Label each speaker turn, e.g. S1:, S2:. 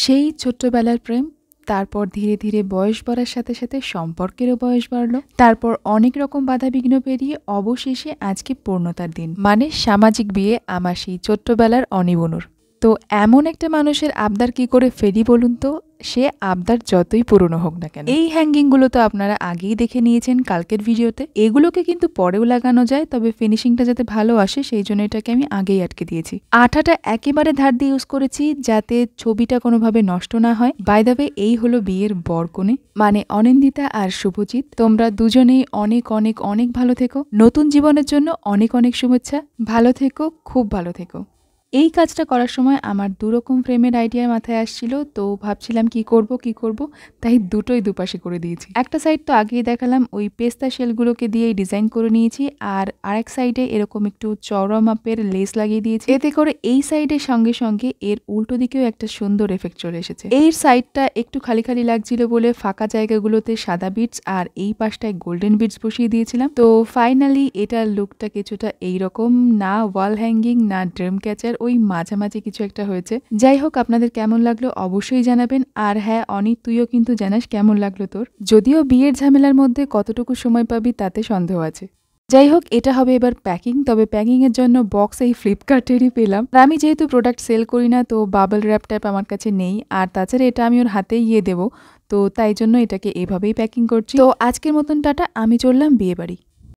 S1: সেই ছোট্টবেলার প্রেম, তারপর ধীরে ধীরে বয়স বাড়ার সাথে সাথে সম্পর্কেরও বয়স বাড়লো, তারপর অনেক রকম বাধাবিঘ্ন পেরিয়ে অবশেষে আজকে পূর্ণতার দিন, মানে সামাজিক বিয়ে আমার সেই ছোট্টবেলার অনিবনুর। তো এমন একটা মানুষের আবদার কি করে ফেলি বলুন তো? সে আবদার যতই পুরনো হোক না কেন। এই হ্যাঙ্গিংগুলো তো আপনারা আগেই দেখে নিয়েছেন কালকের ভিডিওতে। এগুলোকে কিন্তু পরেও লাগানো যায়, তবে ফিনিশিংটা যাতে ভালো আসে সেই জন্য এটাকে আমি আগেই আটকে দিয়েছি। আঠাটা একেবারে ধার দিয়ে ইউজ করেছি যাতে ছবিটা কোনোভাবে নষ্ট না হয়। বাই দ্য ওয়ে, এই হলো বিয়ের বরকনে, মানে অনিন্দিতা আর শুভজিৎ। তোমরা দুজনেই অনেক অনেক অনেক ভালো থেকো। নতুন জীবনের জন্য অনেক অনেক শুভেচ্ছা। ভালো থেকো, খুব ভালো থেকো। এই কাজটা করার সময় আমার দুরকম ফ্রেমের আইডিয়া মাথায় আসছিল, তো ভাবছিলাম কি করব, তাই দুটোই দুপাশে করে দিয়েছি। একটা সাইড তো আগেই দেখালাম, ওই পেস্তা শেলগুলোকে দিয়েই ডিজাইন করে নিয়েছি, আর আরেক সাইডে এরকম একটু চওড়া মাপের লেস লাগিয়ে দিয়েছি। এতে করে এই সাইডের সঙ্গে সঙ্গে এর উল্টো দিকেও একটা সুন্দর এফেক্ট চলে এসেছে। এই সাইডটা একটু খালি খালি লাগছিল বলে ফাঁকা জায়গাগুলোতে সাদা বিটস আর এই পাশটায় গোল্ডেন বিটস বসিয়ে দিয়েছিলাম। তো ফাইনালি এটার লুকটা কিছুটা এইরকম, না ওয়াল হ্যাঙ্গিং না ড্রিম ক্যাচার, ওই মাঝামাঝি কিছু একটা হয়েছে। যাই হোক, আপনাদের কেমন লাগলো অবশ্যই জানাবেন। আর হ্যাঁ অনিক, তুইও কিন্তু জানাস কেমন লাগলো তোর। যদিও বিয়ের ঝামেলার মধ্যে কতটুকু সময় পাবি তাতে সন্দেহ আছে। যাই হোক, এটা হবে এবার প্যাকিং। তবে প্যাকিং এর জন্য বক্স এই ফ্লিপকার্টেরই পেলাম। আর আমি যেহেতু প্রোডাক্ট সেল করি না, তো বাবল র্যাপ ট্যাপ আমার কাছে নেই, আর তাছাড়া এটা আমি ওর হাতেই গিয়ে দেবো, তো তাই জন্য এটাকে এভাবেই প্যাকিং করছি। তো আজকের মতন টাটা, আমি চললাম বিয়ে বাড়ি।